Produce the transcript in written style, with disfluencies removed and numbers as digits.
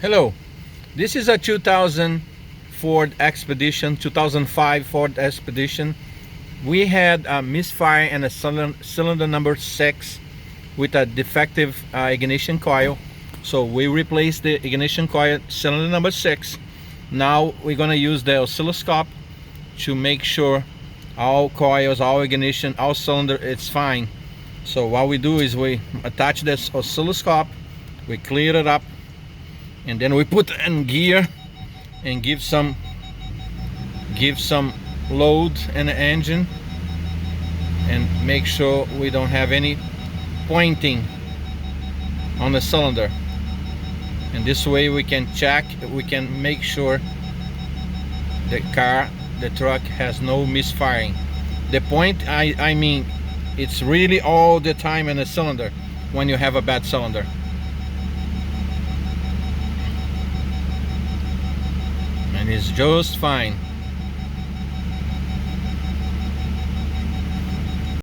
Hello, this is a 2000 Ford Expedition, 2005 Ford Expedition. We had a misfire and a cylinder number 6 with a defective ignition coil. So we replaced the ignition coil, cylinder number 6. Now we're gonna use the oscilloscope to make sure all coils, all ignition, all cylinder, it's fine. So what we do is we attach this oscilloscope, we clear it up, and then we put in gear and give some load in the engine and make sure we don't have any pointing on the cylinder. And this way we can check, we can make sure the truck has no misfiring. The point, I mean, it's really all the time in the cylinder when you have a bad cylinder. And it's just fine.